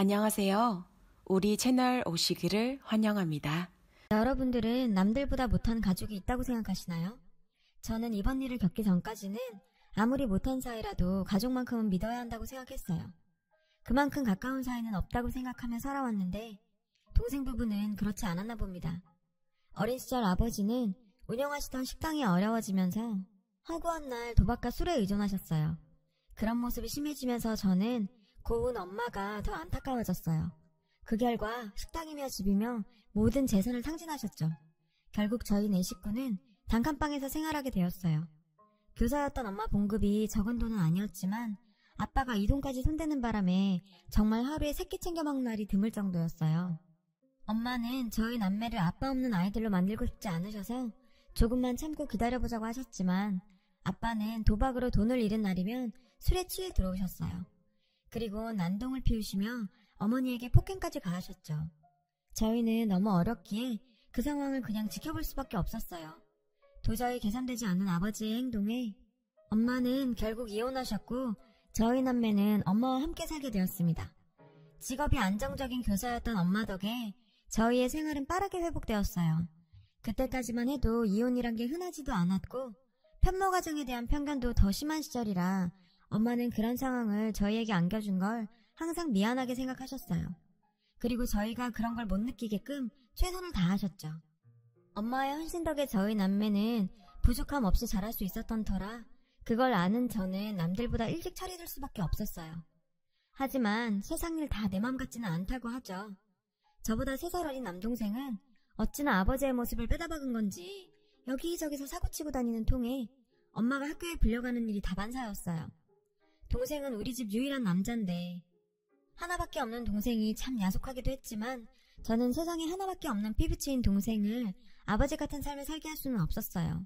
안녕하세요. 우리 채널 오시기를 환영합니다. 여러분들은 남들보다 못한 가족이 있다고 생각하시나요? 저는 이번 일을 겪기 전까지는 아무리 못한 사이라도 가족만큼은 믿어야 한다고 생각했어요. 그만큼 가까운 사이는 없다고 생각하며 살아왔는데 동생 부부는 그렇지 않았나 봅니다. 어린 시절 아버지는 운영하시던 식당이 어려워지면서 허구한 날 도박과 술에 의존하셨어요. 그런 모습이 심해지면서 저는 고운 엄마가 더 안타까워졌어요. 그 결과 식당이며 집이며 모든 재산을 탕진하셨죠. 결국 저희 네 식구는 단칸방에서 생활하게 되었어요. 교사였던 엄마 봉급이 적은 돈은 아니었지만 아빠가 이 돈까지 손대는 바람에 정말 하루에 세 끼 챙겨 먹는 날이 드물 정도였어요. 엄마는 저희 남매를 아빠 없는 아이들로 만들고 싶지 않으셔서 조금만 참고 기다려보자고 하셨지만 아빠는 도박으로 돈을 잃은 날이면 술에 취해 들어오셨어요. 그리고 난동을 피우시며 어머니에게 폭행까지 가하셨죠. 저희는 너무 어렸기에 그 상황을 그냥 지켜볼 수밖에 없었어요. 도저히 계산되지 않는 아버지의 행동에 엄마는 결국 이혼하셨고 저희 남매는 엄마와 함께 살게 되었습니다. 직업이 안정적인 교사였던 엄마 덕에 저희의 생활은 빠르게 회복되었어요. 그때까지만 해도 이혼이란 게 흔하지도 않았고 편모 가정에 대한 편견도 더 심한 시절이라 엄마는 그런 상황을 저희에게 안겨준 걸 항상 미안하게 생각하셨어요. 그리고 저희가 그런 걸 못 느끼게끔 최선을 다하셨죠. 엄마의 헌신 덕에 저희 남매는 부족함 없이 자랄 수 있었던 터라 그걸 아는 저는 남들보다 일찍 차려들 수밖에 없었어요. 하지만 세상 일 다 내 맘 같지는 않다고 하죠. 저보다 3살 어린 남동생은 어찌나 아버지의 모습을 빼다박은 건지 여기저기서 사고치고 다니는 통에 엄마가 학교에 불려가는 일이 다반사였어요. 동생은 우리 집 유일한 남잔데 하나밖에 없는 동생이 참 야속하기도 했지만 저는 세상에 하나밖에 없는 피부치인 동생을 아버지 같은 삶을 살게 할 수는 없었어요.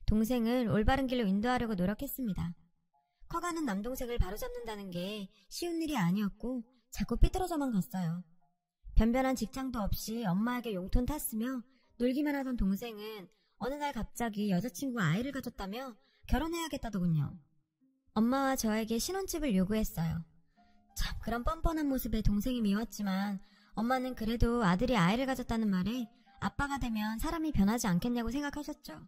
동생을 올바른 길로 인도하려고 노력했습니다. 커가는 남동생을 바로잡는다는 게 쉬운 일이 아니었고 자꾸 삐뚤어져만 갔어요. 변변한 직장도 없이 엄마에게 용돈 탔으며 놀기만 하던 동생은 어느 날 갑자기 여자친구와 아이를 가졌다며 결혼해야겠다더군요. 엄마와 저에게 신혼집을 요구했어요. 참 그런 뻔뻔한 모습에 동생이 미웠지만 엄마는 그래도 아들이 아이를 가졌다는 말에 아빠가 되면 사람이 변하지 않겠냐고 생각하셨죠.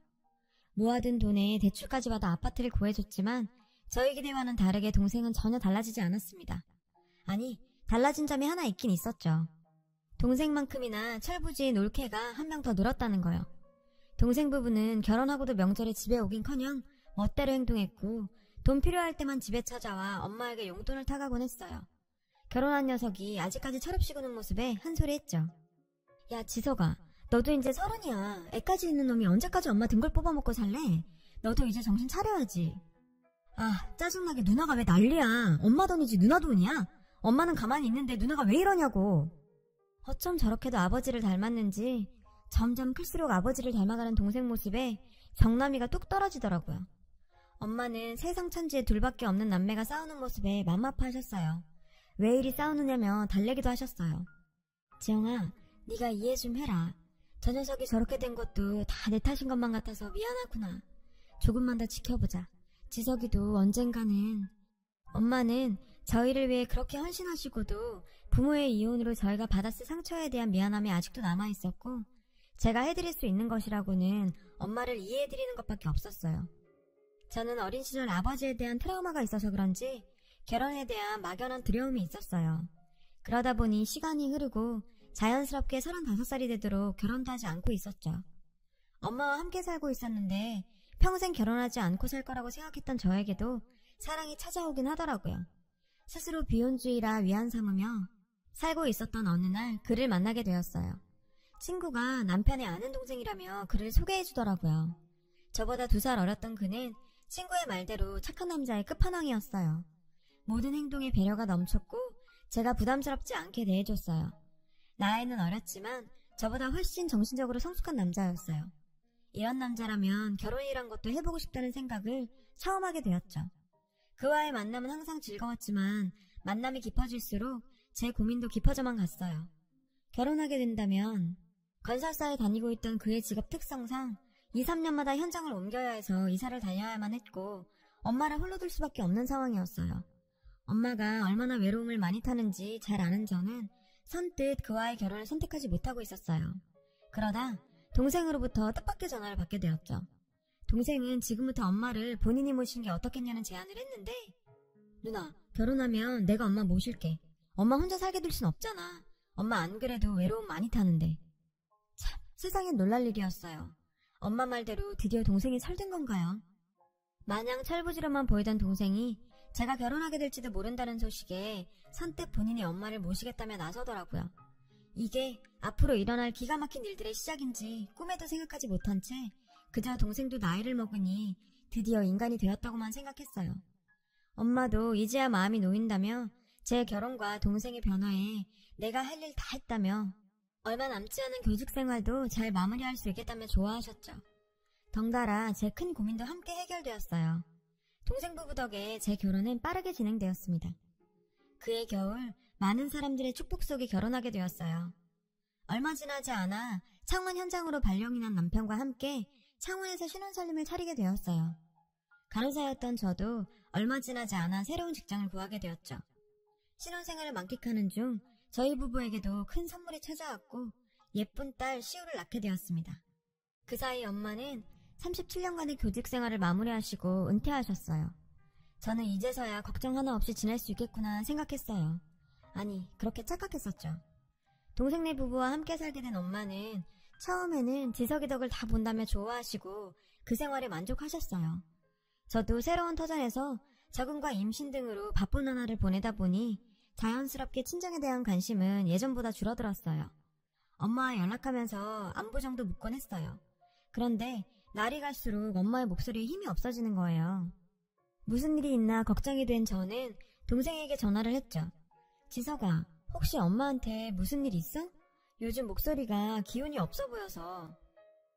모아둔 돈에 대출까지 받아 아파트를 구해줬지만 저희 기대와는 다르게 동생은 전혀 달라지지 않았습니다. 아니 달라진 점이 하나 있긴 있었죠. 동생만큼이나 철부지인 올케가 한 명 더 늘었다는 거요. 동생 부부는 결혼하고도 명절에 집에 오긴커녕 멋대로 행동했고 돈 필요할 때만 집에 찾아와 엄마에게 용돈을 타가곤 했어요. 결혼한 녀석이 아직까지 철없이 구는 모습에 한 소리 했죠. 야 지석아, 너도 이제 30이야. 애까지 있는 놈이 언제까지 엄마 등골 뽑아먹고 살래? 너도 이제 정신 차려야지. 아 짜증나게 누나가 왜 난리야. 엄마 돈이지 누나 돈이야? 엄마는 가만히 있는데 누나가 왜 이러냐고. 어쩜 저렇게도 아버지를 닮았는지 점점 클수록 아버지를 닮아가는 동생 모습에 정남이가 뚝 떨어지더라고요. 엄마는 세상 천지에 둘밖에 없는 남매가 싸우는 모습에 맘 아파하셨어요. 왜 이리 싸우느냐며 달래기도 하셨어요. 지영아, 네가 이해 좀 해라. 저 녀석이 저렇게 된 것도 다 내 탓인 것만 같아서 미안하구나. 조금만 더 지켜보자. 지석이도 언젠가는. 엄마는 저희를 위해 그렇게 헌신하시고도 부모의 이혼으로 저희가 받았을 상처에 대한 미안함이 아직도 남아있었고 제가 해드릴 수 있는 것이라고는 엄마를 이해해드리는 것밖에 없었어요. 저는 어린 시절 아버지에 대한 트라우마가 있어서 그런지 결혼에 대한 막연한 두려움이 있었어요. 그러다 보니 시간이 흐르고 자연스럽게 35살이 되도록 결혼도 하지 않고 있었죠. 엄마와 함께 살고 있었는데 평생 결혼하지 않고 살 거라고 생각했던 저에게도 사랑이 찾아오긴 하더라고요. 스스로 비혼주의라 위안 삼으며 살고 있었던 어느 날 그를 만나게 되었어요. 친구가 남편의 아는 동생이라며 그를 소개해주더라고요. 저보다 2살 어렸던 그는 친구의 말대로 착한 남자의 끝판왕이었어요. 모든 행동에 배려가 넘쳤고 제가 부담스럽지 않게 대해줬어요. 나이는 어렸지만 저보다 훨씬 정신적으로 성숙한 남자였어요. 이런 남자라면 결혼이란 것도 해보고 싶다는 생각을 처음 하게 되었죠. 그와의 만남은 항상 즐거웠지만 만남이 깊어질수록 제 고민도 깊어져만 갔어요. 결혼하게 된다면 건설사에 다니고 있던 그의 직업 특성상 2, 3년마다 현장을 옮겨야 해서 이사를 다녀야만 했고 엄마를 홀로 둘 수밖에 없는 상황이었어요. 엄마가 얼마나 외로움을 많이 타는지 잘 아는 저는 선뜻 그와의 결혼을 선택하지 못하고 있었어요. 그러다 동생으로부터 뜻밖의 전화를 받게 되었죠. 동생은 지금부터 엄마를 본인이 모시는 게 어떻겠냐는 제안을 했는데, 누나, 결혼하면 내가 엄마 모실게. 엄마 혼자 살게 둘 순 없잖아. 엄마 안 그래도 외로움 많이 타는데. 참, 세상엔 놀랄 일이었어요. 엄마 말대로 드디어 동생이 철든 건가요? 마냥 철부지로만 보이던 동생이 제가 결혼하게 될지도 모른다는 소식에 선뜻 본인이 엄마를 모시겠다며 나서더라고요. 이게 앞으로 일어날 기가 막힌 일들의 시작인지 꿈에도 생각하지 못한 채 그저 동생도 나이를 먹으니 드디어 인간이 되었다고만 생각했어요. 엄마도 이제야 마음이 놓인다며 제 결혼과 동생의 변화에 내가 할 일 다 했다며 얼마 남지 않은 교직 생활도 잘 마무리할 수 있겠다며 좋아하셨죠. 덩달아 제 큰 고민도 함께 해결되었어요. 동생 부부 덕에 제 결혼은 빠르게 진행되었습니다. 그해 겨울 많은 사람들의 축복 속에 결혼하게 되었어요. 얼마 지나지 않아 창원 현장으로 발령이 난 남편과 함께 창원에서 신혼살림을 차리게 되었어요. 간호사였던 저도 얼마 지나지 않아 새로운 직장을 구하게 되었죠. 신혼생활을 만끽하는 중 저희 부부에게도 큰 선물이 찾아왔고 예쁜 딸 시우를 낳게 되었습니다. 그 사이 엄마는 37년간의 교직 생활을 마무리하시고 은퇴하셨어요. 저는 이제서야 걱정 하나 없이 지낼 수 있겠구나 생각했어요. 아니, 그렇게 착각했었죠. 동생네 부부와 함께 살게 된 엄마는 처음에는 지석이 덕을 다 본다며 좋아하시고 그 생활에 만족하셨어요. 저도 새로운 터전에서 적응과 임신 등으로 바쁜 나날을 보내다 보니 자연스럽게 친정에 대한 관심은 예전보다 줄어들었어요. 엄마와 연락하면서 안부 정도 묻곤 했어요. 그런데 날이 갈수록 엄마의 목소리에 힘이 없어지는 거예요. 무슨 일이 있나 걱정이 된 저는 동생에게 전화를 했죠. 지석아, 혹시 엄마한테 무슨 일 있어? 요즘 목소리가 기운이 없어 보여서.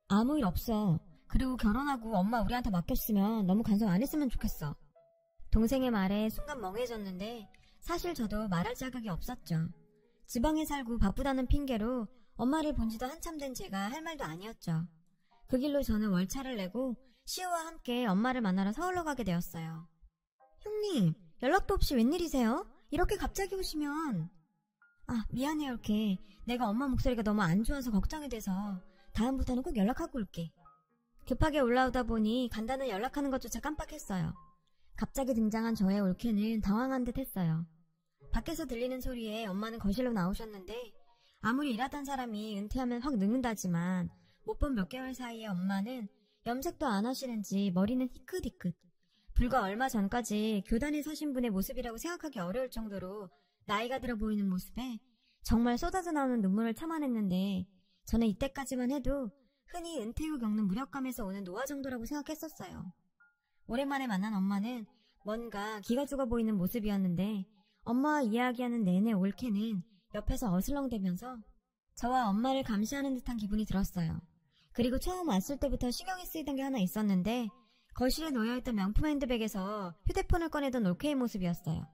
아무 일 없어. 그리고 결혼하고 엄마 우리한테 맡겼으면 너무 간섭 안 했으면 좋겠어. 동생의 말에 순간 멍해졌는데 사실 저도 말할 자격이 없었죠. 지방에 살고 바쁘다는 핑계로 엄마를 본 지도 한참 된 제가 할 말도 아니었죠. 그 길로 저는 월차를 내고 시우와 함께 엄마를 만나러 서울로 가게 되었어요. 형님, 연락도 없이 웬일이세요? 이렇게 갑자기 오시면... 아, 미안해 올케. 내가 엄마 목소리가 너무 안 좋아서 걱정이 돼서 다음부터는 꼭 연락하고 올게. 급하게 올라오다 보니 간단한 연락하는 것조차 깜빡했어요. 갑자기 등장한 저의 올케는 당황한 듯 했어요. 밖에서 들리는 소리에 엄마는 거실로 나오셨는데 아무리 일하던 사람이 은퇴하면 확 늙는다지만 못 본 몇 개월 사이에 엄마는 염색도 안 하시는지 머리는 희끗희끗. 불과 얼마 전까지 교단에 서신 분의 모습이라고 생각하기 어려울 정도로 나이가 들어 보이는 모습에 정말 쏟아져 나오는 눈물을 참아냈는데 저는 이때까지만 해도 흔히 은퇴 후 겪는 무력감에서 오는 노화 정도라고 생각했었어요. 오랜만에 만난 엄마는 뭔가 기가 죽어 보이는 모습이었는데 엄마와 이야기하는 내내 올케는 옆에서 어슬렁대면서 저와 엄마를 감시하는 듯한 기분이 들었어요. 그리고 처음 왔을 때부터 신경이 쓰이던 게 하나 있었는데 거실에 놓여있던 명품 핸드백에서 휴대폰을 꺼내던 올케의 모습이었어요.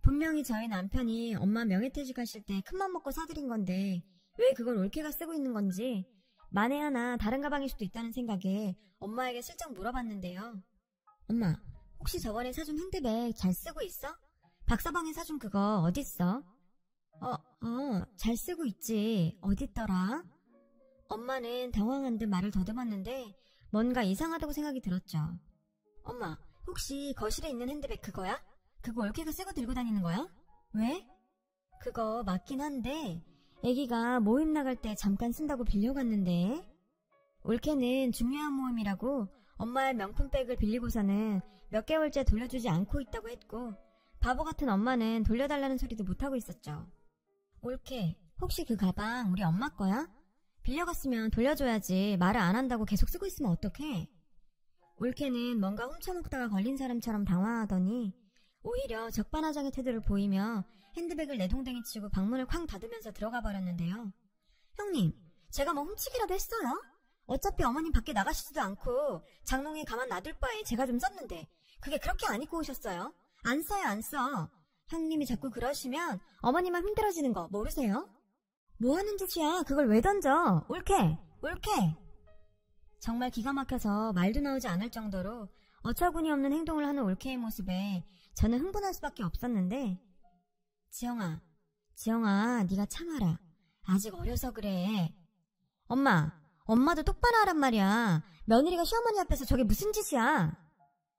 분명히 저희 남편이 엄마 명예퇴직하실 때 큰맘 먹고 사드린 건데 왜 그걸 올케가 쓰고 있는 건지 만에 하나 다른 가방일 수도 있다는 생각에 엄마에게 슬쩍 물어봤는데요. 엄마, 혹시 저번에 사준 핸드백 잘 쓰고 있어? 박서방이 사준 그거 어딨어? 잘 쓰고 있지. 어딨더라? 엄마는 당황한 듯 말을 더듬었는데 뭔가 이상하다고 생각이 들었죠. 엄마, 혹시 거실에 있는 핸드백 그거야? 그거 올케가 쓰고 들고 다니는 거야? 왜? 그거 맞긴 한데 애기가 모임 나갈 때 잠깐 쓴다고 빌려갔는데. 올케는 중요한 모임이라고 엄마의 명품백을 빌리고서는 몇 개월째 돌려주지 않고 있다고 했고 바보 같은 엄마는 돌려달라는 소리도 못하고 있었죠. 올케, 혹시 그 가방 우리 엄마 거야? 빌려갔으면 돌려줘야지. 말을 안 한다고 계속 쓰고 있으면 어떡해? 올케는 뭔가 훔쳐먹다가 걸린 사람처럼 당황하더니 오히려 적반하장의 태도를 보이며 핸드백을 내동댕이 치고 방문을 쾅 닫으면서 들어가 버렸는데요. 형님, 제가 뭐 훔치기라도 했어요? 어차피 어머님 밖에 나가시지도 않고 장롱에 가만 놔둘 바에 제가 좀 썼는데 그게 그렇게 안 입고 오셨어요? 안 써요, 안 써. 형님이 자꾸 그러시면 어머님만 힘들어지는 거 모르세요? 뭐 하는 짓이야? 그걸 왜 던져? 올케! 올케! 정말 기가 막혀서 말도 나오지 않을 정도로 어처구니 없는 행동을 하는 올케의 모습에 저는 흥분할 수밖에 없었는데 지영아, 네가 참아라. 아직 어려서 그래. 엄마도 똑바로 하란 말이야. 며느리가 시어머니 앞에서 저게 무슨 짓이야.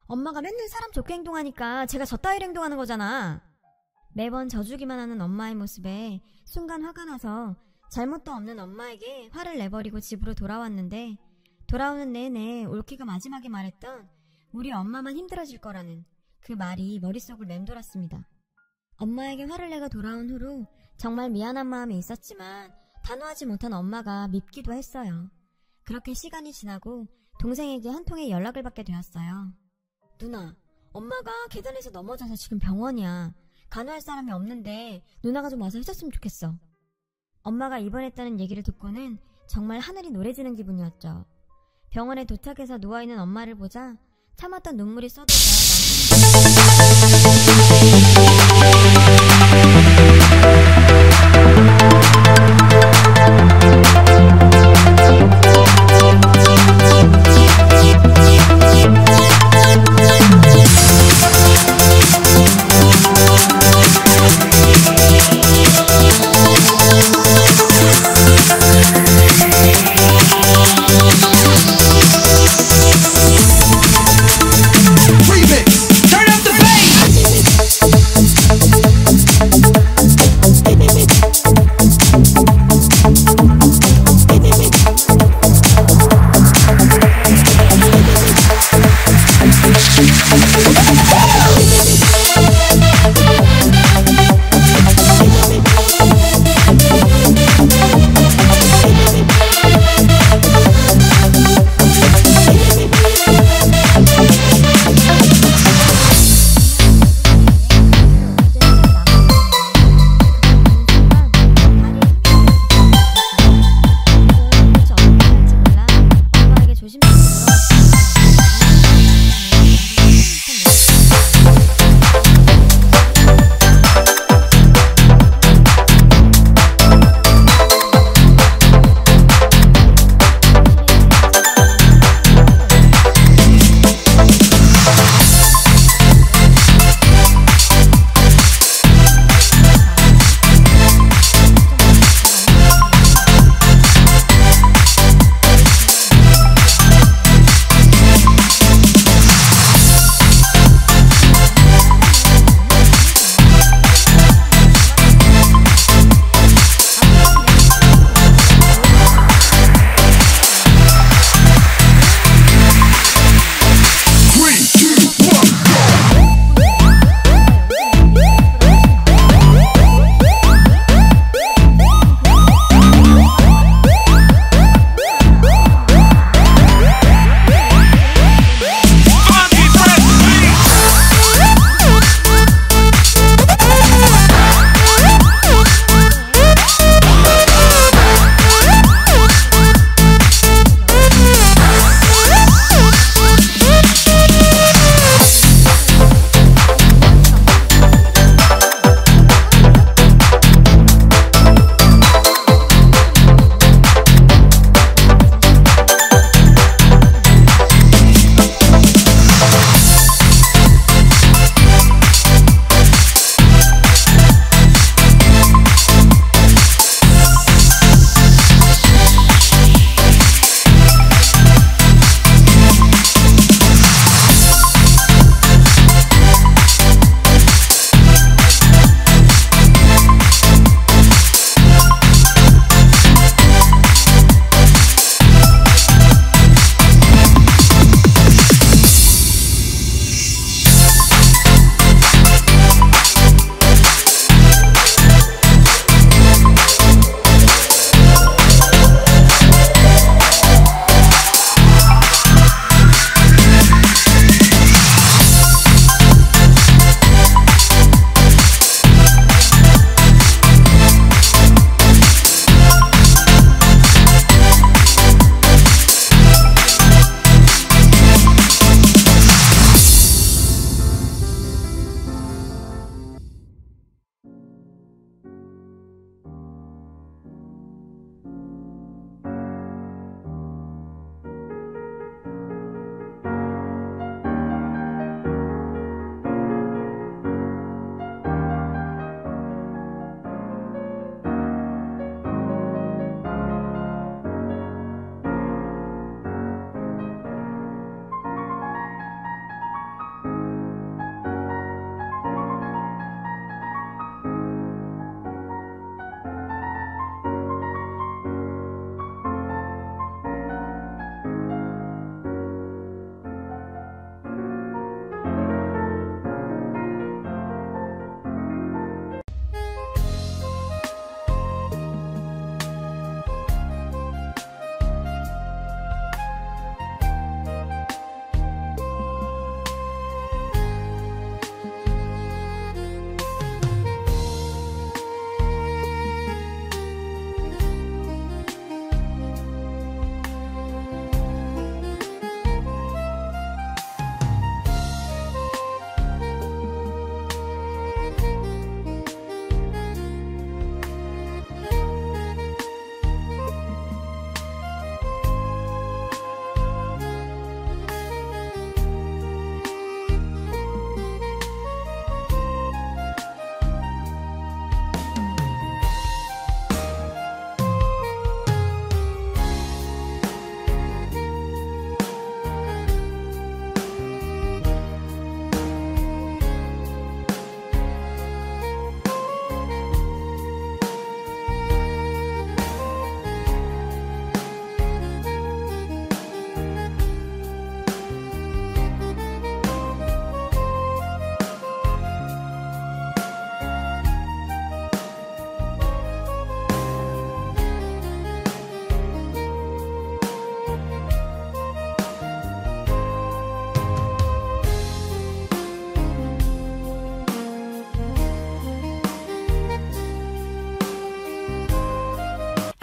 엄마가 맨날 사람 좋게 행동하니까 제가 저 따위로 행동하는 거잖아. 매번 져주기만 하는 엄마의 모습에 순간 화가 나서 잘못도 없는 엄마에게 화를 내버리고 집으로 돌아왔는데, 돌아오는 내내 올케가 마지막에 말했던 우리 엄마만 힘들어질 거라는 그 말이 머릿속을 맴돌았습니다. 엄마에게 화를 내가 돌아온 후로 정말 미안한 마음이 있었지만 단호하지 못한 엄마가 밉기도 했어요. 그렇게 시간이 지나고 동생에게 한 통의 연락을 받게 되었어요. 누나, 엄마가 계단에서 넘어져서 지금 병원이야. 간호할 사람이 없는데 누나가 좀 와서 해줬으면 좋겠어. 엄마가 입원했다는 얘기를 듣고는 정말 하늘이 노래지는 기분이었죠. 병원에 도착해서 누워있는 엄마를 보자 참았던 눈물이 쏟아져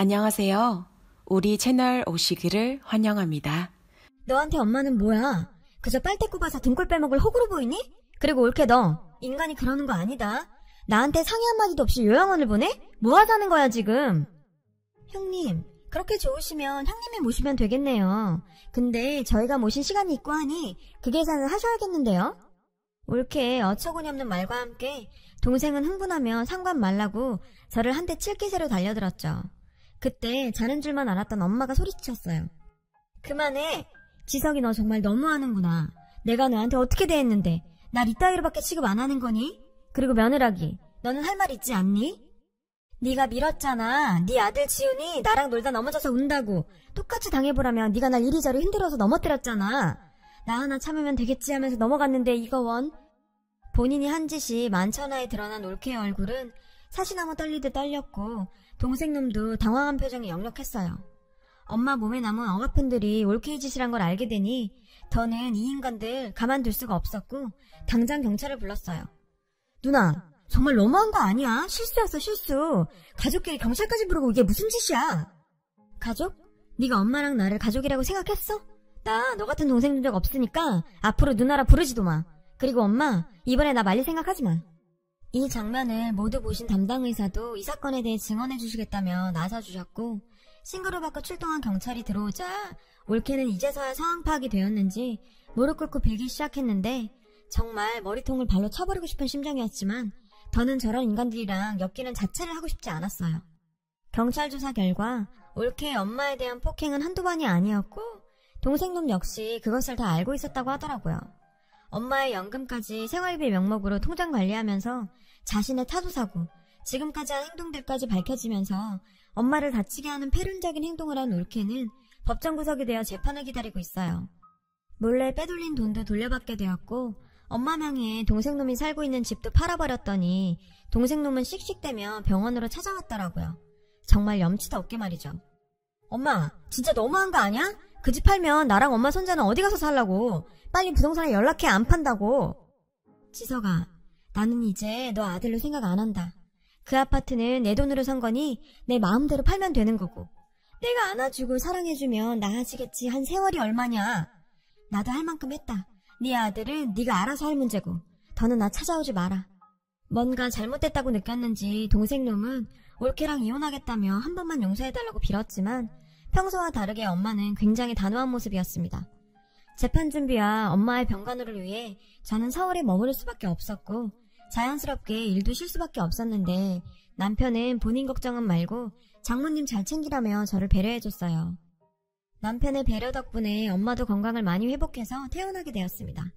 안녕하세요. 우리 채널 오시기를 환영합니다. 너한테 엄마는 뭐야? 그저 빨대 꼽아서 등골 빼먹을 호구로 보이니? 그리고 올케 너 인간이 그러는 거 아니다. 나한테 상의 한마디도 없이 요양원을 보내? 뭐 하자는 거야 지금? 형님 그렇게 좋으시면 형님이 모시면 되겠네요. 근데 저희가 모신 시간이 있고 하니 그 계산을 하셔야겠는데요? 올케 어처구니 없는 말과 함께 동생은 흥분하며 상관 말라고 저를 한 대 칠 기세로 달려들었죠. 그때 자는 줄만 알았던 엄마가 소리쳤어요. 그만해. 지석이 너 정말 너무하는구나. 내가 너한테 어떻게 대했는데 날 이따위로밖에 취급 안 하는 거니? 그리고 며느라기 너는 할 말 있지 않니? 네가 밀었잖아. 네 아들 지훈이 나랑 놀다 넘어져서 운다고. 똑같이 당해보라며 네가 날 이리저리 흔들어서 넘어뜨렸잖아. 나 하나 참으면 되겠지 하면서 넘어갔는데 이거 원. 본인이 한 짓이 만천하에 드러난 올케의 얼굴은 사시나무 떨리듯 떨렸고 동생놈도 당황한 표정이 역력했어요. 엄마 몸에 남은 억압흔들이 올케의 짓이란 걸 알게 되니 더는 이 인간들 가만둘 수가 없었고 당장 경찰을 불렀어요. 누나 정말 너무한 거 아니야? 실수였어 실수. 가족끼리 경찰까지 부르고 이게 무슨 짓이야? 가족? 네가 엄마랑 나를 가족이라고 생각했어? 나 너 같은 동생 준 적 없으니까 앞으로 누나라 부르지도 마. 그리고 엄마 이번에 나 말릴 생각하지 마. 이 장면을 모두 보신 담당 의사도 이 사건에 대해 증언해 주시겠다며 나서주셨고 신고를 받고 출동한 경찰이 들어오자 올케는 이제서야 상황 파악이 되었는지 무릎 꿇고 빌기 시작했는데 정말 머리통을 발로 쳐버리고 싶은 심정이었지만 더는 저런 인간들이랑 엮이는 자체를 하고 싶지 않았어요. 경찰 조사 결과 올케의 엄마에 대한 폭행은 한두 번이 아니었고 동생놈 역시 그것을 다 알고 있었다고 하더라고요. 엄마의 연금까지 생활비 명목으로 통장 관리하면서 자신의 타도사고 지금까지 한 행동들까지 밝혀지면서 엄마를 다치게 하는 패륜적인 행동을 한 올케는 법정 구속이 되어 재판을 기다리고 있어요. 몰래 빼돌린 돈도 돌려받게 되었고 엄마 명의의 동생놈이 살고 있는 집도 팔아버렸더니 동생놈은 씩씩대며 병원으로 찾아왔더라고요. 정말 염치도 없게 말이죠. 엄마 진짜 너무한 거 아니야? 그 집 팔면 나랑 엄마 손자는 어디 가서 살라고. 빨리 부동산에 연락해 안 판다고. 지석아 나는 이제 너 아들로 생각 안 한다. 그 아파트는 내 돈으로 산 거니 내 마음대로 팔면 되는 거고 내가 안아주고 사랑해주면 나아지겠지 한 세월이 얼마냐. 나도 할 만큼 했다. 네 아들은 네가 알아서 할 문제고 더는 나 찾아오지 마라. 뭔가 잘못됐다고 느꼈는지 동생놈은 올케랑 이혼하겠다며 한 번만 용서해달라고 빌었지만 평소와 다르게 엄마는 굉장히 단호한 모습이었습니다. 재판 준비와 엄마의 병간호를 위해 저는 서울에 머무를 수밖에 없었고 자연스럽게 일도 쉴 수밖에 없었는데 남편은 본인 걱정은 말고 장모님 잘 챙기라며 저를 배려해줬어요. 남편의 배려 덕분에 엄마도 건강을 많이 회복해서 퇴원하게 되었습니다.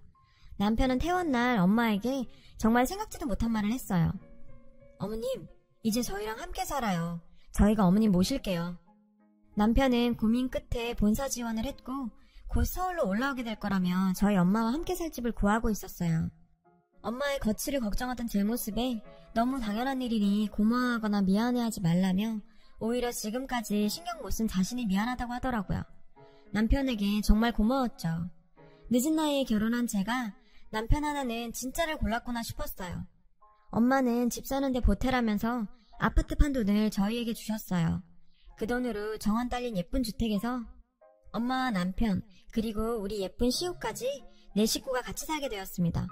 남편은 퇴원 날 엄마에게 정말 생각지도 못한 말을 했어요. 어머님, 이제 저희랑 함께 살아요. 저희가 어머님 모실게요. 남편은 고민 끝에 본사 지원을 했고 곧 서울로 올라오게 될 거라며 저희 엄마와 함께 살 집을 구하고 있었어요. 엄마의 거취를 걱정하던 제 모습에 너무 당연한 일이니 고마워하거나 미안해하지 말라며 오히려 지금까지 신경 못 쓴 자신이 미안하다고 하더라고요. 남편에게 정말 고마웠죠. 늦은 나이에 결혼한 제가 남편 하나는 진짜를 골랐구나 싶었어요. 엄마는 집 사는데 보태라면서 아파트 판 돈을 저희에게 주셨어요. 그 돈으로 정원 딸린 예쁜 주택에서 엄마와 남편 그리고 우리 예쁜 시우까지 네 식구가 같이 살게 되었습니다.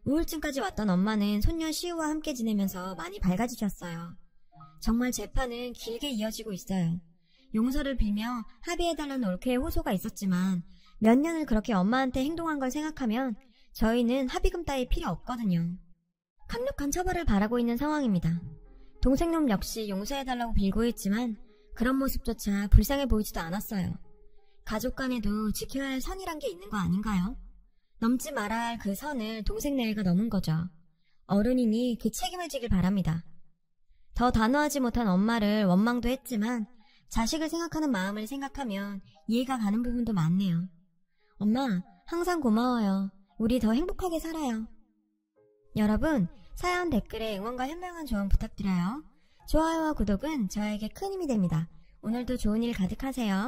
우울증까지 왔던 엄마는 손녀 시우와 함께 지내면서 많이 밝아지셨어요. 정말 재판은 길게 이어지고 있어요. 용서를 빌며 합의해달라는 올케의 호소가 있었지만 몇 년을 그렇게 엄마한테 행동한 걸 생각하면 저희는 합의금 따위 필요 없거든요. 강력한 처벌을 바라고 있는 상황입니다. 동생놈 역시 용서해달라고 빌고 있지만 그런 모습조차 불쌍해 보이지도 않았어요. 가족 간에도 지켜야 할 선이란 게 있는 거 아닌가요? 넘지 말아야 할 그 선을 동생 내외가 넘은 거죠. 어른이니 그 책임을 지길 바랍니다. 더 단호하지 못한 엄마를 원망도 했지만 자식을 생각하는 마음을 생각하면 이해가 가는 부분도 많네요. 엄마, 항상 고마워요. 우리 더 행복하게 살아요. 여러분, 사연 댓글에 응원과 현명한 조언 부탁드려요. 좋아요와 구독은 저에게 큰 힘이 됩니다. 오늘도 좋은 일 가득하세요.